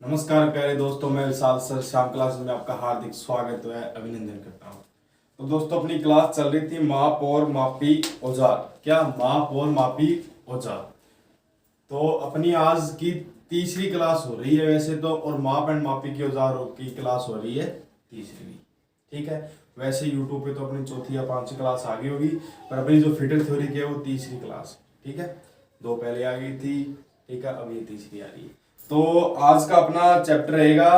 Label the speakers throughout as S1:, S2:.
S1: नमस्कार प्यारे दोस्तों, मैं विशाल सर श्याम क्लास में आपका हार्दिक स्वागत है, अभिनंदन करता हूँ। तो दोस्तों, अपनी क्लास चल रही थी माप और मापी औजार। क्या माप और मापी औजार। तो अपनी आज की तीसरी क्लास हो रही है वैसे तो, और माप एंड मापी के औजारों की क्लास हो रही है तीसरी। ठीक है, वैसे यूट्यूब पे तो अपनी चौथी या पांचवी क्लास आ गई होगी, पर अपनी जो फिटर थ्योरी की है वो तीसरी क्लास। ठीक है, दो पहले आ गई थी। ठीक है, अब ये तीसरी आ रही है। तो आज का अपना चैप्टर रहेगा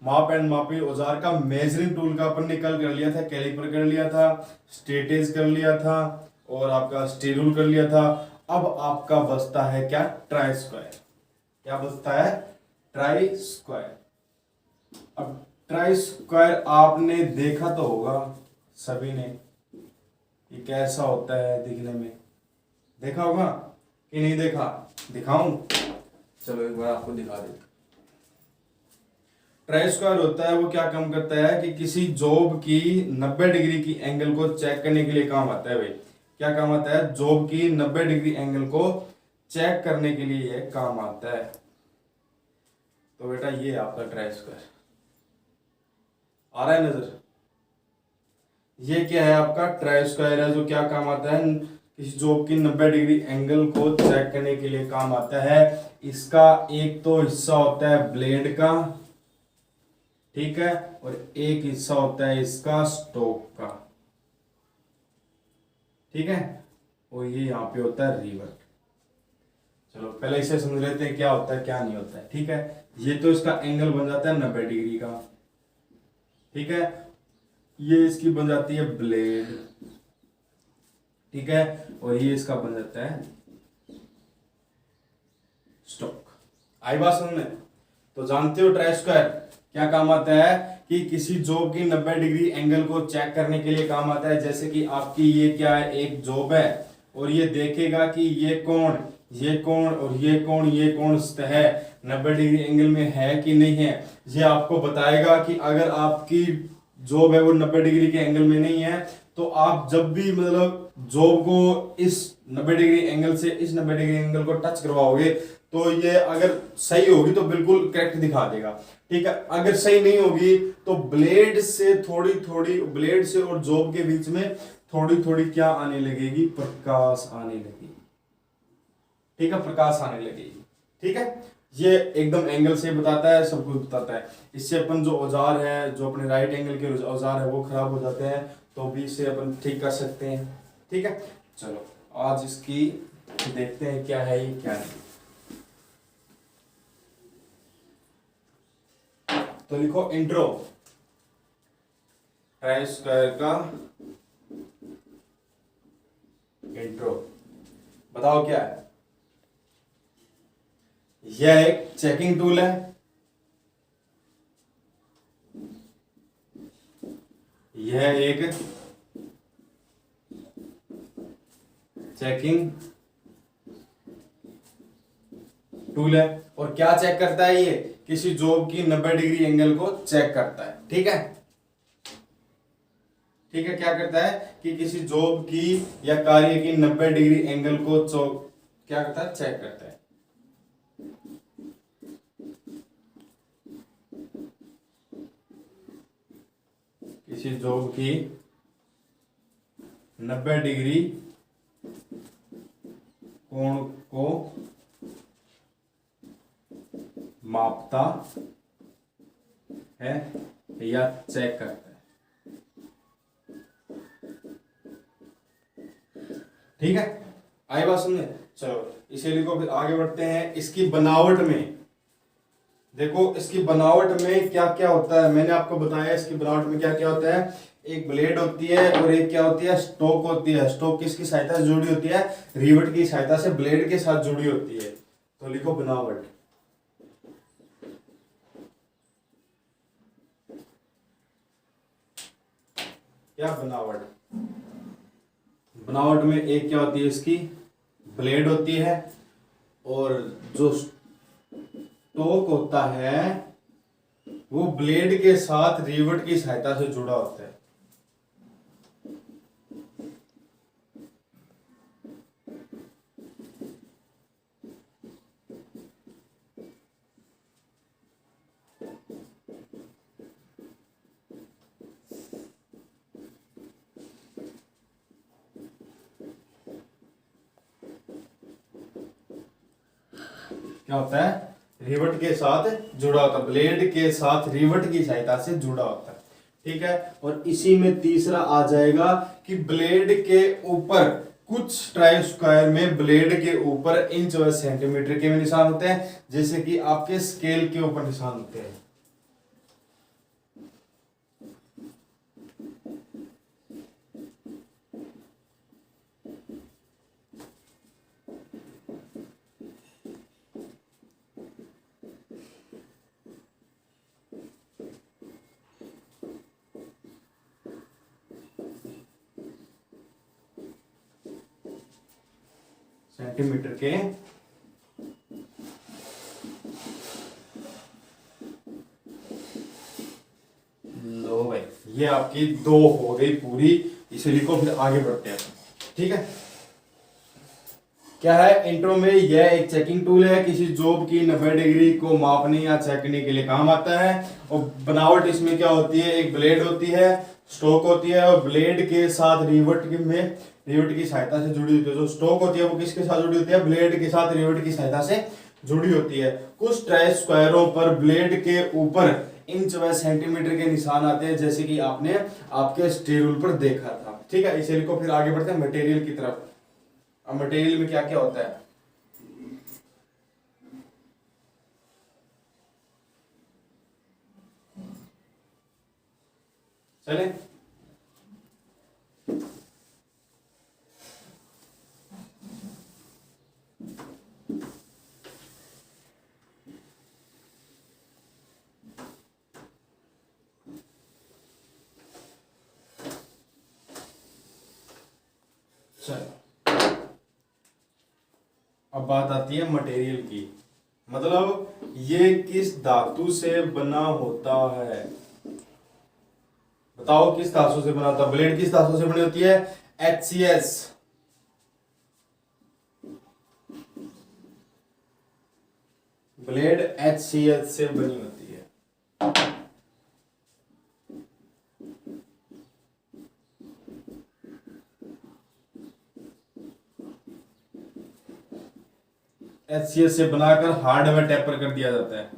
S1: माप एंड मापी औजार का। मेजरिंग टूल का अपन ने कल कर लिया था, कैलिपर कर लिया था, स्ट्रेटेज कर लिया था और आपका स्टेरूल कर लिया था। अब आपका बचता है क्या? Try square. क्या बचता है? Try square. अब ट्राई स्क्वायर आपने देखा तो होगा सभी ने, ये कैसा होता है दिखने में। देखा होगा कि नहीं देखा? दिखाऊं? चलो एक बार आपको दिखा देता। ट्राई स्क्वायर होता है वो क्या काम करता है कि किसी जॉब की 90 डिग्री की एंगल को चेक करने के लिए काम आता है। भाई क्या काम आता है? जॉब की 90 डिग्री एंगल को चेक करने के लिए ये काम आता है। तो बेटा ये आपका ट्राई स्क्वायर आ रहा है नजर। ये क्या है? आपका ट्राई स्क्वायर है जो क्या काम आता है? किसी जॉब की 90 डिग्री एंगल को चेक करने के लिए काम आता है। इसका एक तो हिस्सा होता है ब्लेड का, ठीक है, और एक हिस्सा होता है इसका स्टोक का। ठीक है, और ये यहां पे होता है रिवर्ट। चलो पहले इसे समझ लेते हैं क्या होता है क्या नहीं होता है। ठीक है, ये तो इसका एंगल बन जाता है 90 डिग्री का। ठीक है, ये इसकी बन जाती है ब्लेड। ठीक है, और ये इसका बन जाता है स्टोक। आई बात समझ में? तो जानते हो ट्राई स्क्वायर क्या काम आता है? कि किसी जॉब की 90 डिग्री एंगल को चेक करने के लिए काम आता है। जैसे कि आपकी ये क्या है, एक जॉब है, और ये देखेगा कि ये कोण, ये कोण और ये कोण, ये कोण है 90 डिग्री एंगल में है कि नहीं है। ये आपको बताएगा कि अगर आपकी जॉब है वो 90 डिग्री के एंगल में नहीं है, तो आप जब भी मतलब जॉब को इस 90 डिग्री एंगल से इस 90 डिग्री एंगल को टच करवाओगे तो ये अगर सही होगी तो बिल्कुल करेक्ट दिखा देगा। ठीक है, अगर सही नहीं होगी तो ब्लेड से थोड़ी थोड़ी, ब्लेड से और जॉब के बीच में थोड़ी थोड़ी क्या आने लगेगी? प्रकाश आने लगेगी। ठीक है, प्रकाश आने लगेगी। ठीक है, ये एकदम एंगल से बताता है, सब कुछ बताता है। इससे अपन जो औजार है, जो अपने राइट एंगल के औजार है वो खराब हो जाते हैं, तो भी इसे अपन ठीक कर सकते हैं। ठीक है, चलो आज इसकी देखते हैं क्या है ये क्या नहीं। तो लिखो इंट्रो ट्राई स्क्वायर का इंट्रो। बताओ क्या है? यह एक चेकिंग टूल है। यह एक चेकिंग टूल है, और क्या चेक करता है? ये किसी जॉब की 90 डिग्री एंगल को चेक करता है। ठीक है, ठीक है, क्या करता है कि किसी जॉब की या कार्य की 90 डिग्री एंगल को क्या करता है? चेक करता है। किसी जॉब की 90 डिग्री कोण को मापता है या चेक करता है। ठीक है, आई बात सुनने? चलो इसे लिखो, फिर आगे बढ़ते हैं। इसकी बनावट में देखो, इसकी बनावट में क्या क्या होता है मैंने आपको बताया। इसकी बनावट में क्या क्या होता है? एक ब्लेड होती है और एक क्या होती है? स्टोक होती है। स्टोक किसकी सहायता से जुड़ी होती है? रिवेट की सहायता से ब्लेड के साथ जुड़ी होती है। तो लिखो बनावट। क्या बनावट? बनावट में एक क्या होती है? इसकी ब्लेड होती है, और जो स्टोक होता है वो ब्लेड के साथ रिवेट की सहायता से जुड़ा होता है। क्या होता है, रिवट के साथ जुड़ा होता है, ब्लेड के साथ रिवट की सहायता से जुड़ा होता है। ठीक है, और इसी में तीसरा आ जाएगा कि ब्लेड के ऊपर, कुछ ट्राई स्क्वायर में ब्लेड के ऊपर इंच व सेंटीमीटर के निशान होते हैं, जैसे कि आपके स्केल के ऊपर निशान होते हैं। सेंटीमीटर के लो भाई, ये आपकी दो हो गई पूरी, इसे लिखो, फिर आगे बढ़ते हैं। ठीक है, क्या है, इंट्रो में यह एक चेकिंग टूल है, किसी जॉब की 90 डिग्री को मापने या चेकने के लिए काम आता है। और बनावट इसमें क्या होती है, एक ब्लेड होती है, स्टॉक होती है, और ब्लेड के साथ रिवट की सहायता से जुड़ी होती है। जो स्टॉक होती है वो किसके साथ जुड़ी होती है, ब्लेड के साथ रिवट की सहायता से जुड़ी होती है। कुछ ट्राई स्क्वायरों पर ब्लेड के ऊपर इंच व सेंटीमीटर के निशान आते हैं, जैसे कि आपने आपके स्टील रूल पर देखा था। ठीक है, इसे लिखो, फिर आगे बढ़ते हैं मटेरियल की तरफ। अब मटेरियल में क्या क्या होता है, चले। चलो, अब बात आती है मटेरियल की, मतलब ये किस धातु से बना होता है। बताओ किस धातु से बना होता है, ब्लेड किस धातु से बनी होती है, HCS। ब्लेड HCS से बनी होती है। HCS से बनाकर हार्ड में टेपर कर दिया जाता है।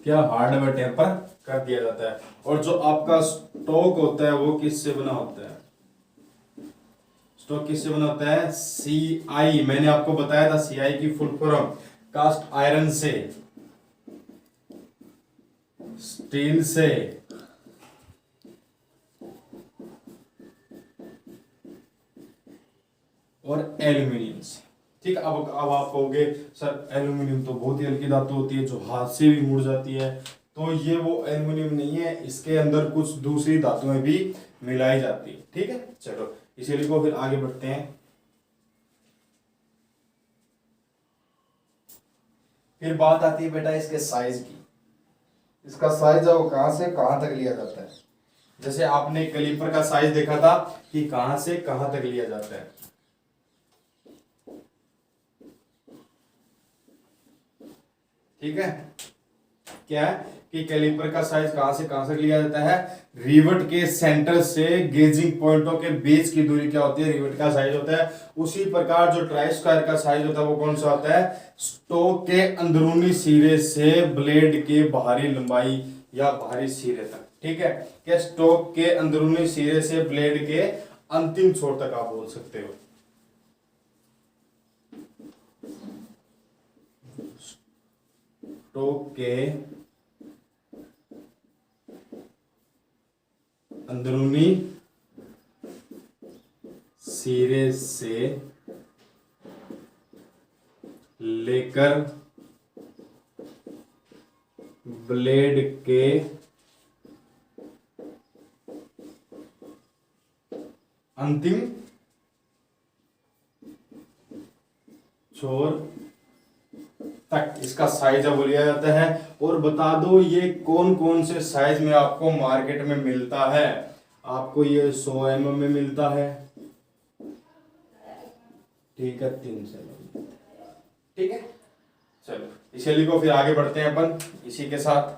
S1: क्या, हार्ड में टेपर कर दिया जाता है। और जो आपका स्टॉक होता है वो किससे बना होता है, स्टॉक किससे बना होता है, CI। मैंने आपको बताया था CI की फुल फॉर्म, कास्ट आयरन से, स्टील से, और एल्यूमिनियम से। ठीक, अब आप कहोगे सर एल्यूमिनियम तो बहुत ही हल्की धातु होती है जो हाथ से भी मुड़ जाती है, तो ये वो एल्यूमिनियम नहीं है, इसके अंदर कुछ दूसरी धातुएं भी मिलाई जाती है। ठीक है, चलो इसे लिखो, फिर आगे बढ़ते हैं। फिर बात आती है बेटा इसके साइज की। इसका साइज है वो कहां से कहां तक लिया जाता है। जैसे आपने कैलिपर का साइज देखा था कि कहां से कहां तक लिया जाता है। ठीक है, क्या है कि कैलिपर का साइज कहां से लिया जाता है, रिवट के सेंटर से गेजिंग पॉइंटों के बीच की दूरी क्या होती है, रिवट का साइज होता है। उसी प्रकार जो ट्राई स्क्वायर का साइज होता है वो कौन सा होता है, स्टोक के अंदरूनी सिरे से ब्लेड के बाहरी लंबाई या बाहरी सिरे तक। ठीक है, क्या, स्टोक के अंदरूनी सिरे से ब्लेड के अंतिम छोर तक आप बोल सकते हो। स्टोक के अंदरूनी सिरे से लेकर ब्लेड के अंतिम छोर तक इसका साइज अब लिया जाता है। और बता दो ये कौन कौन से साइज में आपको मार्केट में मिलता है। आपको ये 100 mm में मिलता है, ठीक है, 300 mm, ठीक है। चलो इसे लिखो, फिर आगे बढ़ते हैं अपन इसी के साथ।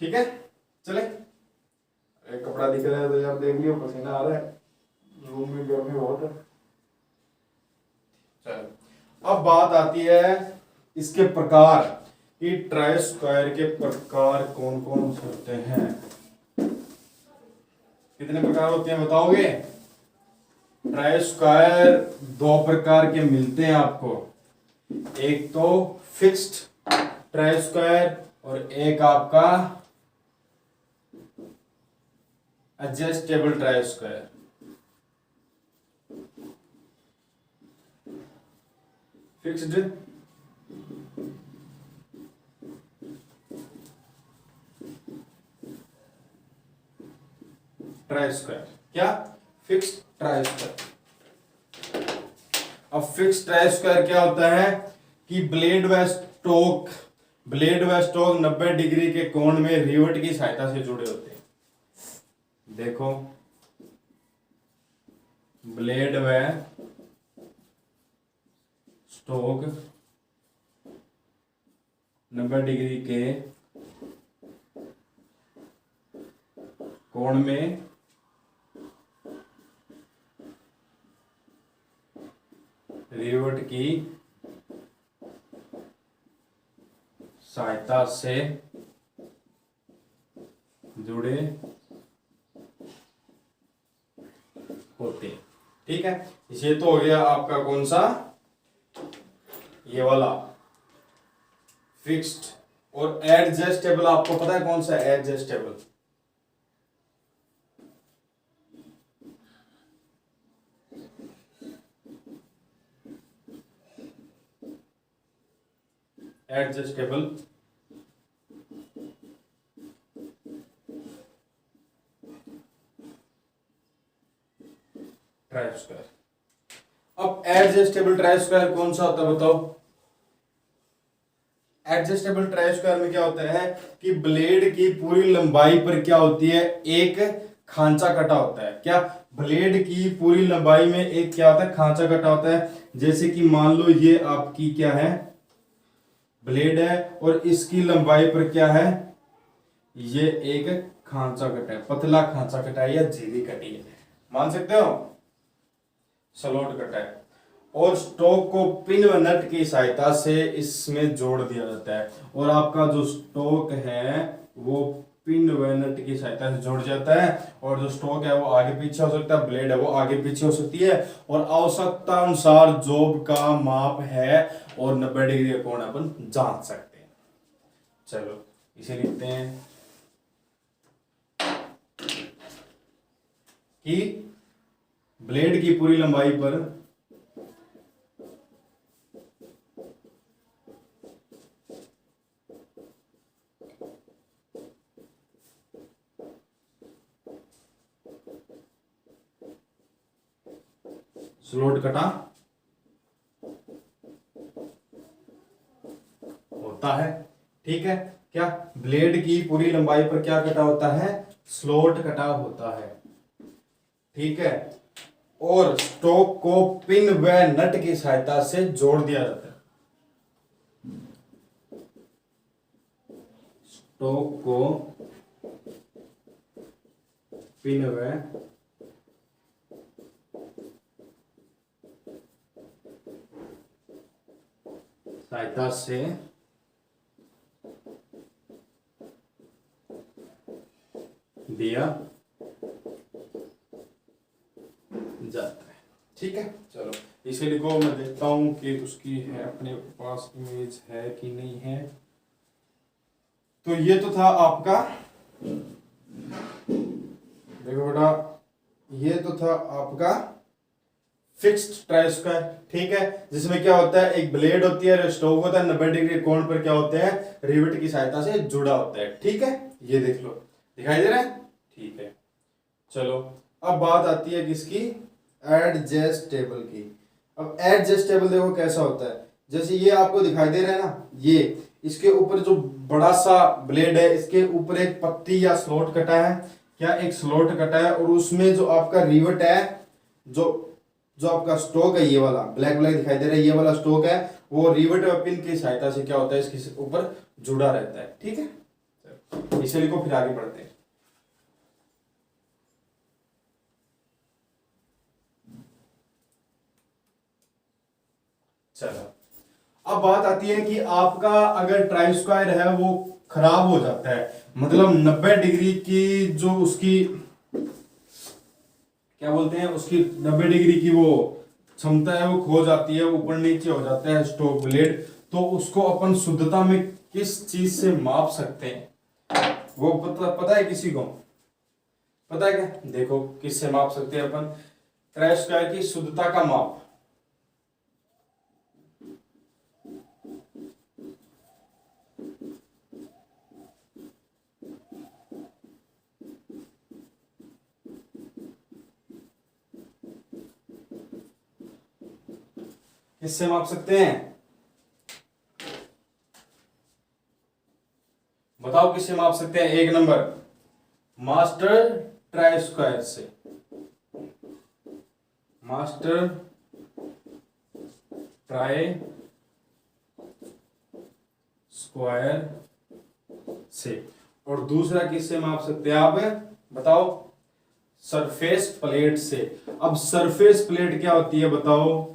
S1: ठीक है, चले। एक कपड़ा दिख रहा है तो यार देख लियो, पसीना आ रहा है, रूम में गर्मी बहुत है। चलो अब बात आती है इसके प्रकार कि ट्राई स्क्वायर के प्रकार कौन कौन से होते हैं। कितने प्रकार होते हैं बताओगे? ट्राई स्क्वायर दो प्रकार के मिलते हैं आपको, एक तो फिक्स्ड ट्राई स्क्वायर और एक आपका adjustable try square. Fixed try square, क्या? Fixed try square. अब फिक्स्ड ट्राई स्क्वायर क्या होता है कि ब्लेड व स्टोक 90 डिग्री के कोण में रिवेट की सहायता से जुड़े होते हैं। देखो, ब्लेड व स्टोक 90 डिग्री के कोण में रिवेट की सहायता से जुड़े होते हैं। ठीक है, ये तो हो गया आपका कौन सा, ये वाला फिक्स्ड। और एडजस्टेबल आपको पता है कौन सा है? Adjustable adjustable try square. अब एडजस्टेबल ट्राई स्क्वायर कौन सा होता है बताओ? एडजस्टेबल ट्राई स्क्वायर में क्या होता है कि ब्लेड की पूरी लंबाई पर क्या होती है, एक खांचा कटा होता है। क्या? ब्लेड की पूरी लंबाई में एक क्या होता है, खांचा कटा होता है। जैसे कि मान लो ये आपकी क्या है, ब्लेड है, और इसकी लंबाई पर क्या है, ये एक खांचा कटा है, पतला खांचा कटा है या झिरी कटी है, मान सकते हो, स्लॉट कटा है। और स्टोक को पिन व नट की सहायता से इसमें जोड़ दिया जाता है। और आपका जो स्टोक है वो पिन व नट की सहायता से जोड़ जाता है। और जो स्टोक है वो आगे पीछे हो सकता है, ब्लेड है वो आगे पीछे हो सकती है। और आवश्यकता अनुसार जॉब का माप है और 90 डिग्री का कोण अपन जांच सकते हैं। चलो इसे लिखते हैं कि ब्लेड की पूरी लंबाई पर स्लॉट कटा होता है। ठीक है, क्या? ब्लेड की पूरी लंबाई पर क्या कटा होता है, स्लॉट कटा होता है। ठीक है, और स्टोक को पिन व नट की सहायता से जोड़ दिया जाता है। स्टोक को पिन व सहायता से दिया जाता है। ठीक है, चलो इसे लिखो, मैं देखता हूं कि उसकी है अपने पास इमेज है कि नहीं है। तो ये तो था आपका, देखो बेटा, ये तो था आपका फिक्स्ड ट्राई स्क्वायर। ठीक है, जिसमें क्या होता है, एक ब्लेड होती है, स्टोक होता है, 90 डिग्री कोण पर क्या होते हैं, रिवेट की सहायता से जुड़ा होता है। ठीक है, ये देख लो, दिखाई दे रहा है? ठीक है, चलो अब बात आती है किसकी, एडजस्टेबल की। अब एडजस्टेबल देखो कैसा होता है, जैसे ये आपको दिखाई दे रहा है ना, ये इसके ऊपर जो बड़ा सा ब्लेड है, इसके ऊपर एक पत्ती या स्लॉट कटा है। क्या? एक स्लॉट कटा है, और उसमें जो आपका रिवेट है, जो आपका स्टोक है, ये वाला ब्लैक ब्लैक दिखाई दे रहा है, ये वाला स्टोक है, वो रिवेट व पिन की सहायता से क्या होता है, इसके ऊपर जुड़ा रहता है। ठीक है, इसे लिखो फिर आगे बढ़ते हैं। चलो अब बात आती है कि आपका अगर ट्राई स्क्वायर है वो खराब हो जाता है, मतलब 90 डिग्री की जो उसकी क्या बोलते हैं, उसकी 90 डिग्री की वो क्षमता है वो खो जाती है, ऊपर नीचे हो जाता है स्टोक ब्लेड, तो उसको अपन शुद्धता में किस चीज से माप सकते हैं, वो पता है किसी को? पता है क्या? देखो किससे माप सकते हैं अपन ट्राई स्क्वायर की शुद्धता का माप। किससे माप सकते हैं? बताओ किससे माप सकते हैं? एक नंबर मास्टर ट्राई स्क्वायर से, मास्टर ट्राई स्क्वायर से। और दूसरा किससे माप सकते हैं आप? बताओ। सरफेस प्लेट से। अब सरफेस प्लेट क्या होती है बताओ?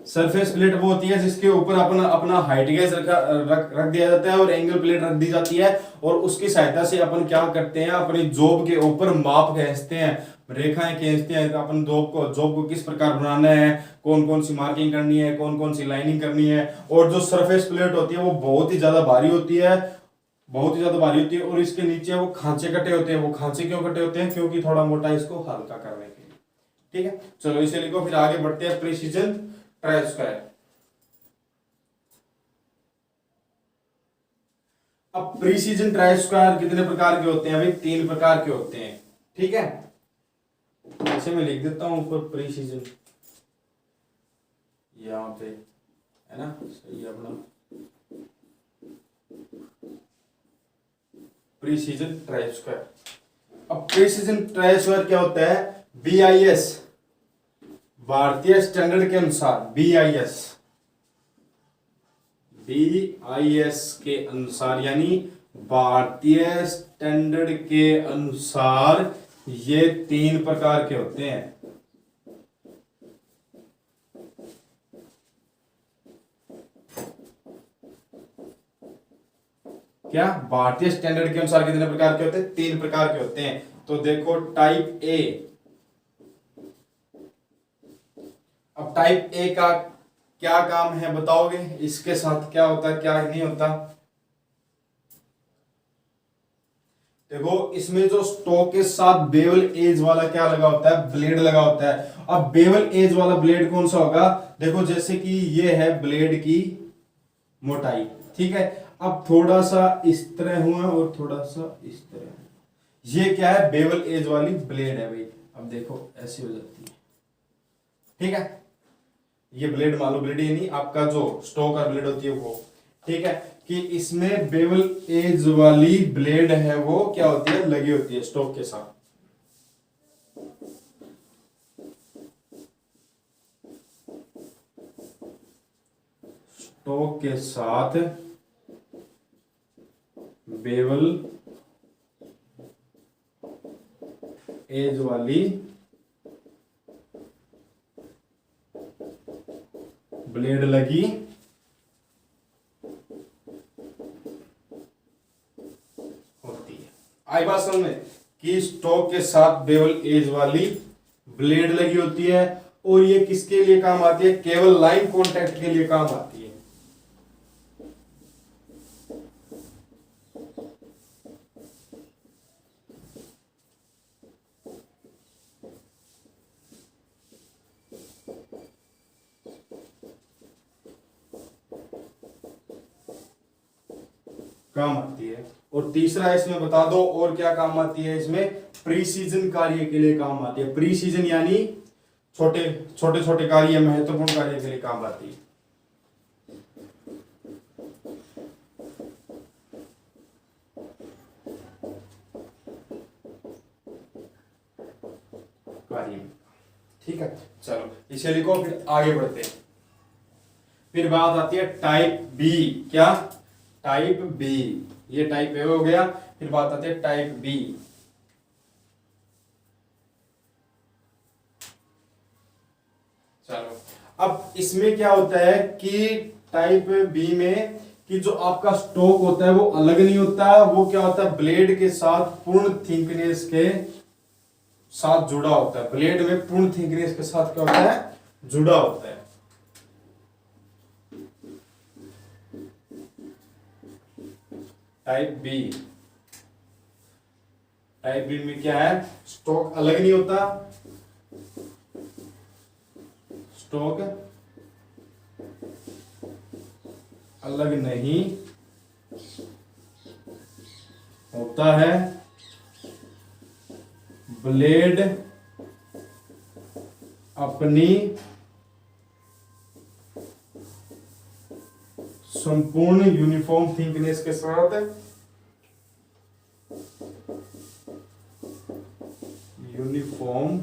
S1: सरफेस प्लेट वो होती है जिसके ऊपर अपना अपना हाइट गेज रख दिया जाता है और एंगल प्लेट रख दी जाती है, और उसकी सहायता से अपन क्या करते हैं, अपनी जॉब के ऊपर माप खींचते हैं, रेखाएं खींचते हैं, अपन जॉब को किस प्रकार बनाना है, कौन कौन सी मार्किंग करनी है, कौन कौन सी लाइनिंग करनी है। और जो सरफेस प्लेट होती है वो बहुत ही ज्यादा भारी होती है, बहुत ही ज्यादा भारी होती है, और इसके नीचे वो खांचे कटे होते हैं। वो खांचे क्यों कटे होते हैं? क्योंकि थोड़ा मोटा इसको हल्का करने के लिए। ठीक है, चलो इसे लिखो फिर आगे बढ़ते हैं। Precision try square. अब प्रीसीजन ट्राई स्क्वायर कितने प्रकार के होते हैं भाई? 3 प्रकार के होते हैं। ठीक है, ऐसे मैं लिख देता हूं ऊपर प्रीसीजन, यहां पे है ना, सही है अपना प्रीसीजन ट्राई स्क्वायर। अब प्रीसीजन ट्राई स्क्वायर क्या होता है? BIS, भारतीय स्टैंडर्ड के अनुसार, BIS के अनुसार, यानी भारतीय स्टैंडर्ड के अनुसार ये 3 प्रकार के होते हैं। क्या? भारतीय स्टैंडर्ड के अनुसार कितने प्रकार के होते हैं? 3 प्रकार के होते हैं। तो देखो टाइप ए। अब टाइप ए का क्या काम है बताओगे? इसके साथ क्या होता है, क्या नहीं होता? देखो इसमें जो स्टोक के साथ बेवल एज वाला क्या लगा होता है? ब्लेड लगा होता है। अब बेवल एज वाला ब्लेड कौन सा होगा? देखो जैसे कि ये है ब्लेड की मोटाई, ठीक है, अब थोड़ा सा इस तरह हुआ और थोड़ा सा इस तरह, ये क्या है? बेवल एज वाली ब्लेड है भाई। अब देखो ऐसी हो जाती है, ठीक है, ये ब्लेड मान लो, ब्लेड ही नहीं, आपका जो स्टोक और ब्लेड होती है वो, ठीक है, कि इसमें बेवल एज वाली ब्लेड है वो क्या होती है? लगी होती है स्टोक के साथ। स्टोक के साथ बेवल एज वाली ब्लेड लगी होती है। आई बात समझ में कि स्टोक के साथ बेवल एज वाली ब्लेड लगी होती है, और ये किसके लिए काम आती है? केवल लाइन कांटेक्ट के लिए काम आती है। काम आती है। और तीसरा इसमें बता दो और क्या काम आती है? इसमें प्रीसीजन कार्य के लिए काम आती है। प्रीसीजन यानी छोटे छोटे छोटे कार्य, महत्वपूर्ण कार्य के लिए काम आती है। कार्य, ठीक है, चलो इसे लिखो फिर आगे बढ़ते हैं। फिर बात आती है टाइप बी। क्या? Type B. ये टाइप ए हो गया। फिर बात आती है टाइप बी। चलो, अब इसमें क्या होता है कि टाइप बी में कि जो आपका स्टोक होता है वो अलग नहीं होता है, वो क्या होता है ब्लेड के साथ पूर्ण थिकनेस के साथ जुड़ा होता है। ब्लेड में पूर्ण थिकनेस के साथ क्या होता है? जुड़ा होता है। Type B. टाइप बी में क्या है? स्टोक अलग नहीं होता, स्टोक अलग नहीं होता है, ब्लेड अपनी संपूर्ण यूनिफॉर्म थिकनेस के साथ यूनिफॉर्म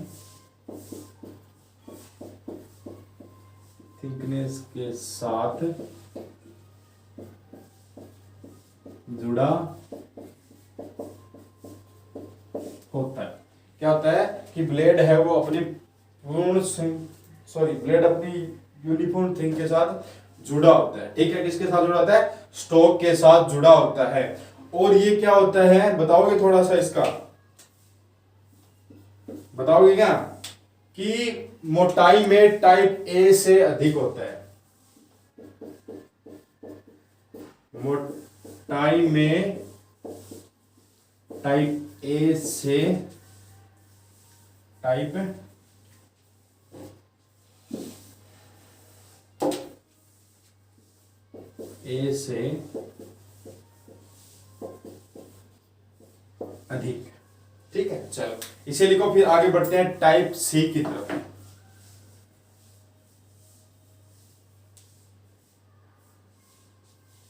S1: थिकनेस के साथ जुड़ा होता है। क्या होता है कि ब्लेड है वो अपनी ब्लेड अपनी यूनिफॉर्म थिंग के साथ जुड़ा होता है। ठीक है, किसके साथ जुड़ा होता है? स्टोक के साथ जुड़ा होता है। और ये क्या होता है बताओगे थोड़ा सा इसका? बताओगे क्या? कि मोटाई में टाइप ए से अधिक होता है। मोटाई में टाइप ए से टाइप ए से अधिक। ठीक है, चलो इसे लिखो। फिर आगे बढ़ते हैं टाइप सी की तरफ।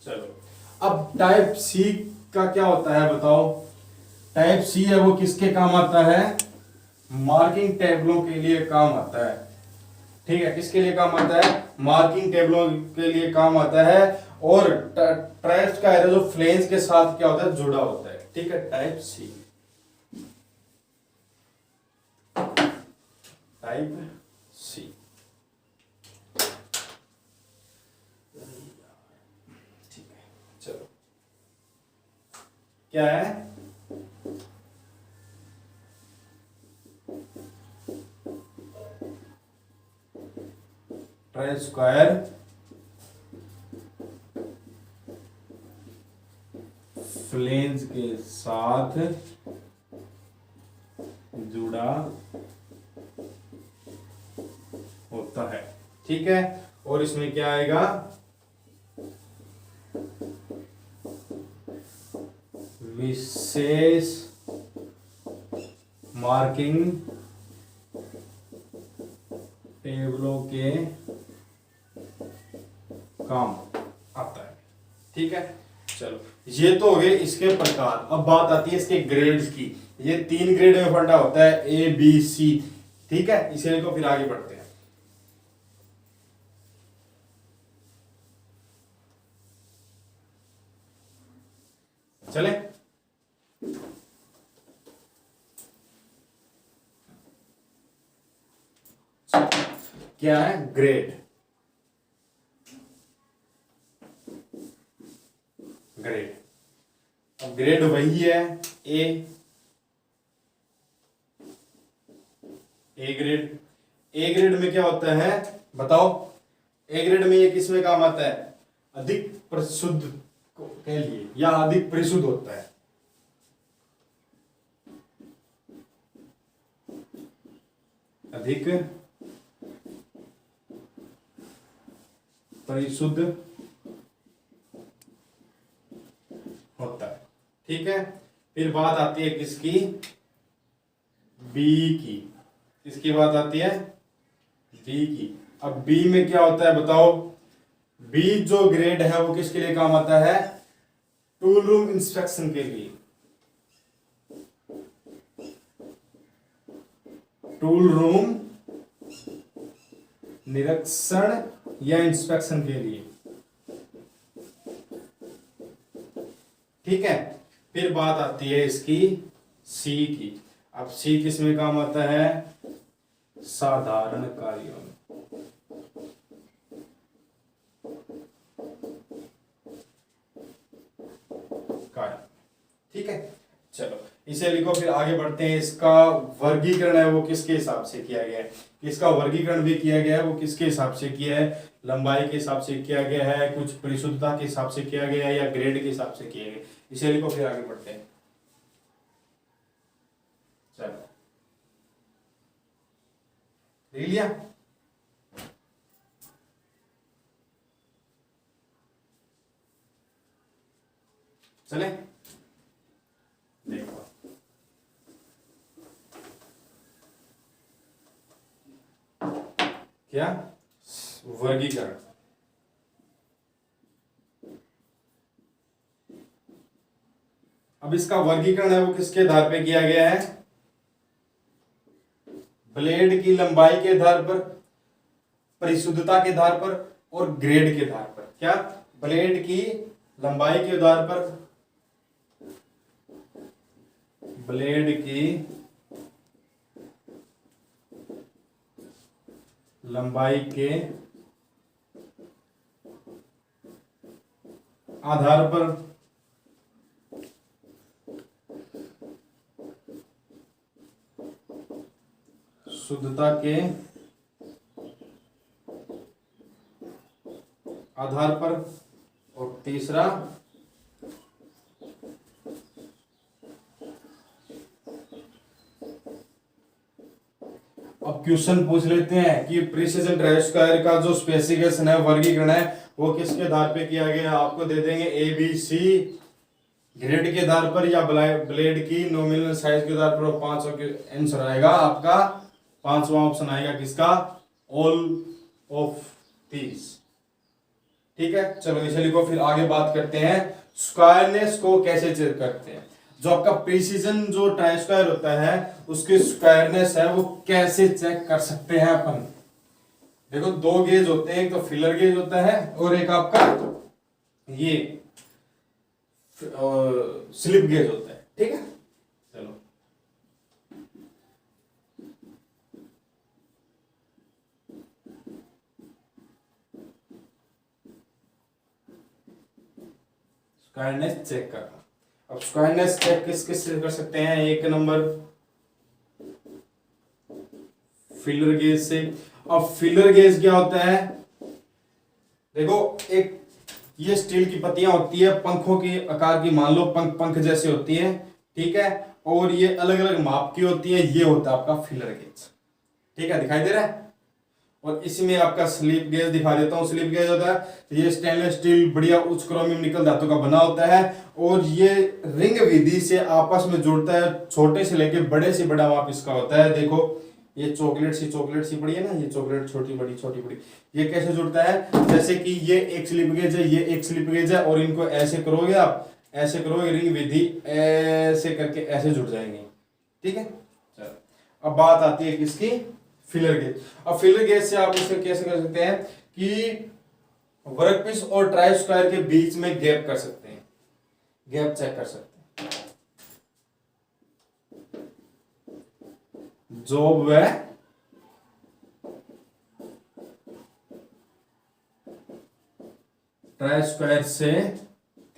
S1: चलो, अब टाइप सी का क्या होता है बताओ? टाइप सी है वो किसके काम आता है? मार्किंग टेबलों के लिए काम आता है। ठीक है, किसके लिए काम आता है? मार्किंग टेबलों के लिए काम आता है। और ट्रेस का एरो जो फ्लेंस के साथ क्या होता है? जुड़ा होता है। ठीक है, टाइप सी। टाइप सी। ठीक है, चलो क्या है? ट्राई स्क्वायर फ्लेंज के साथ जुड़ा होता है। ठीक है, और इसमें क्या आएगा? विशेष मार्किंग टेबलों के काम आता है। ठीक है, चलो ये तो हो गए इसके प्रकार। अब बात आती है इसके ग्रेड्स की। ये 3 ग्रेड में फंडा होता है, ए बी सी। ठीक है, इसे को फिर आगे बढ़ते हैं। चले, क्या है? ग्रेड। ग्रेड, अब ग्रेड वही है ए। A grade. ए ग्रेड में क्या होता है बताओ? ए ग्रेड में ये किस में काम आता है? अधिक परिशुद्ध के लिए, या अधिक परिशुद्ध होता है। अधिक परिशुद्ध होता है। ठीक है, फिर बात आती है किसकी? बी की। किसकी बात आती है? बी की। अब बी में क्या होता है बताओ? बी जो ग्रेड है वो किसके लिए काम आता है? टूल रूम इंस्पेक्शन के लिए। टूल रूम निरीक्षण या इंस्पेक्शन के लिए। ठीक है, फिर बात आती है इसकी सी की। अब सी किस में काम आता है? साधारण कार्यों में। कार्य, ठीक है। चलो इसे लिखो, फिर आगे बढ़ते हैं। इसका वर्गीकरण है वो किसके हिसाब से किया गया है? इसका वर्गीकरण भी किया गया है, वो किसके हिसाब से किया है? लंबाई के हिसाब से किया गया है, कुछ परिशुद्धता के हिसाब से किया गया है, या ग्रेड के हिसाब से किया गया है? इसे लिखो, फिर आगे बढ़ते हैं। चलो देख लिया? चले देखो, क्या वर्गीकरण। अब इसका वर्गीकरण है वो किसके आधार पे किया गया है? ब्लेड की लंबाई के आधार पर, परिशुद्धता के आधार पर और ग्रेड के आधार पर। क्या? ब्लेड की लंबाई के आधार पर, ब्लेड की लंबाई के आधार पर शुद्धता के आधार पर, और तीसरा अब क्वेश्चन पूछ लेते हैं कि प्रिसिजन ड्राइव स्क्वायर का जो स्पेसिफिकेशन है, वर्गीकरण है, वो किसके आधार पे किया गया? आपको दे देंगे ए बी सी, ग्रेड के आधार पर या ब्लेड की नॉमिनल साइज के आधार पर। पांचों के आंसर आएगा आपका, पांचवा ऑप्शन आएगा किसका? All of these. ठीक है, चलो इसे लिखो, फिर आगे बात करते हैं स्क्वायरनेस को कैसे चेक करते हैं। जो आपका प्रिसीजन जो ट्राई स्क्वायर होता है उसकी स्क्वायरनेस है वो कैसे चेक कर सकते हैं अपन? देखो दो गेज होते हैं, एक तो फिलर गेज होता है और एक आपका ये स्लिप गेज होता है। ठीक है, चलो स्क्वायरनेस चेक करना। अब स्क्वायरनेस चेक किस किस से कर सकते हैं? एक नंबर फिलर गेज से। अब फिलर गेज क्या होता है? देखो एक ये स्टील की पत्तियां होती है, पंखों की आकार की, मान लो पंख पंख जैसे होती है। ठीक है, और ये अलग अलग माप की होती है। ये होता है आपका फिलर गेज। ठीक है, दिखाई दे रहा है? और इसमें आपका स्लिप गेज दिखा देता हूं। स्लिप गेज होता है ये स्टेनलेस स्टील बढ़िया उच्च क्रोमियम निकल धातु का बना होता है, और ये रिंग विधि से आपस में जुड़ता है। छोटे से लेके बड़े से बड़ा माप इसका होता है। देखो ये चॉकलेट सी पड़ी है ना, ये चॉकलेट छोटी बड़ी, ये कैसे जुड़ता है? जैसे कि ये एक स्लिप गेज है, ये एक स्लिप गेज है, और इनको ऐसे करोगे आप, ऐसे करोगे, रिंग विधि ऐसे करके ऐसे जुड़ जाएंगे। ठीक है, चलो अब बात आती है किसकी? Filler gauge. अब फिलर गेज से आप इसे कैसे कर सकते हैं कि वर्कपीस और ट्राई स्क्वायर के बीच में गैप कर सकते हैं, गैप चेक कर सकते हैं। जॉब व ट्राई स्क्वायर से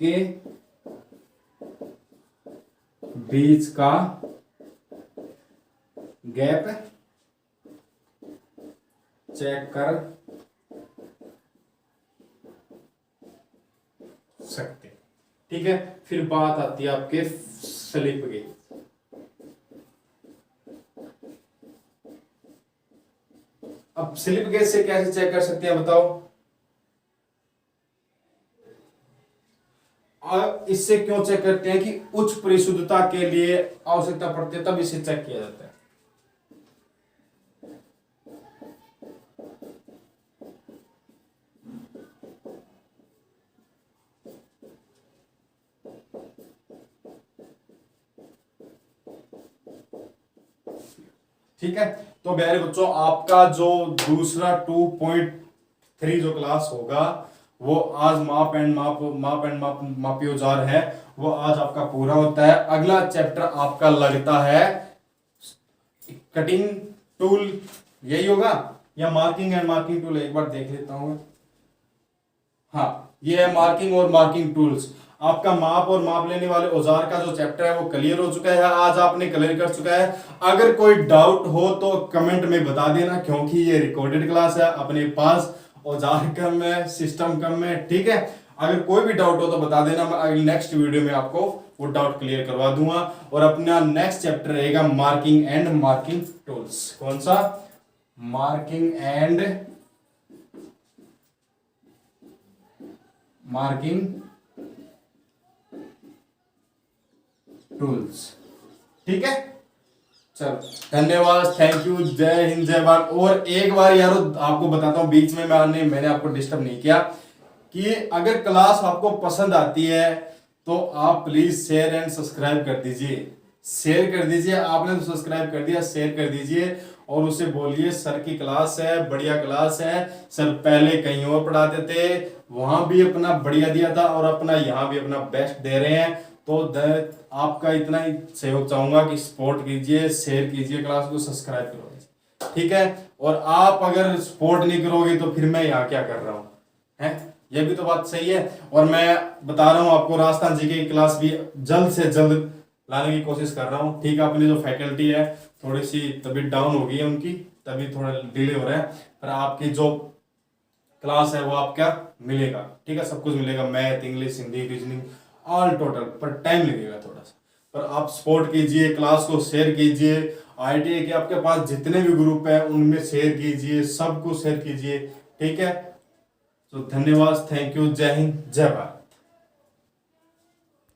S1: के बीच का गैप चेक कर सकते। ठीक है, फिर बात आती है आपके स्लिप गेज। अब स्लिप गेज से कैसे चेक कर सकते हैं बताओ? और इससे क्यों चेक करते हैं कि उच्च परिशुद्धता के लिए आवश्यकता पड़ती है, तब इसे चेक किया जाता है। ठीक है, तो प्यारे बच्चों आपका जो दूसरा 2.3 3 जो क्लास होगा वो आज मापी औजार है वो आज आपका पूरा होता है। अगला चैप्टर आपका लगता है कटिंग टूल, यही होगा या मार्किंग एंड मार्किंग टूल, एक बार देख लेता हूं। हाँ, ये है मार्किंग और मार्किंग टूल्स। आपका माप और माप लेने वाले औजार का जो चैप्टर है वो क्लियर हो चुका है, आज आपने क्लियर कर चुका है। अगर कोई डाउट हो तो कमेंट में बता देना, क्योंकि ये रिकॉर्डेड क्लास है, अपने पास औजार कम है, सिस्टम कम है, ठीक है। अगर कोई भी डाउट हो तो बता देना, मैं नेक्स्ट वीडियो में आपको वो डाउट क्लियर करवा दूंगा। और अपना नेक्स्ट चैप्टर रहेगा मार्किंग एंड मार्किंग टूल्स। कौन सा? मार्किंग एंड मार्किंग टूल्स, ठीक है। चलो, धन्यवाद, थैंक यू, जय हिंद, जय भारत। और एक बार यार आपको बताता हूं, बीच में मैंने आपको डिस्टर्ब नहीं किया, कि अगर क्लास आपको पसंद आती है तो आप प्लीज शेयर एंड सब्सक्राइब कर दीजिए। शेयर कर दीजिए, आपने तो सब्सक्राइब कर दिया, शेयर कर दीजिए और उसे बोलिए सर की क्लास है, बढ़िया क्लास है, सर पहले कहीं और पढ़ाते थे, वहां भी अपना बढ़िया दिया था और अपना यहाँ भी अपना बेस्ट दे रहे हैं। तो आपका इतना ही सहयोग चाहूंगा कि सपोर्ट कीजिए, शेयर कीजिए, क्लास को सब्सक्राइब करो, ठीक है। और आप अगर सपोर्ट नहीं करोगे तो फिर मैं यहाँ क्या कर रहा हूँ, है, ये भी तो बात सही है। और मैं बता रहा हूँ आपको, राजस्थान जीके की क्लास भी जल्द से जल्द लाने की कोशिश कर रहा हूँ, ठीक है। अपनी जो फैकल्टी है थोड़ी सी तबीयत डाउन हो गई है उनकी, तभी थोड़ा डिले हो रहा है, पर आपकी जो क्लास है वो आपका मिलेगा, ठीक है, सब कुछ मिलेगा, math, English, Hindi, reasoning, all total, पर टाइम लगेगा थोड़ा सा। पर आप सपोर्ट कीजिए, क्लास को शेयर कीजिए, आईटीआई के आपके पास जितने भी ग्रुप है उनमें शेयर कीजिए, सबको शेयर कीजिए, ठीक है। तो धन्यवाद, थैंक यू, जय हिंद, जय भारत।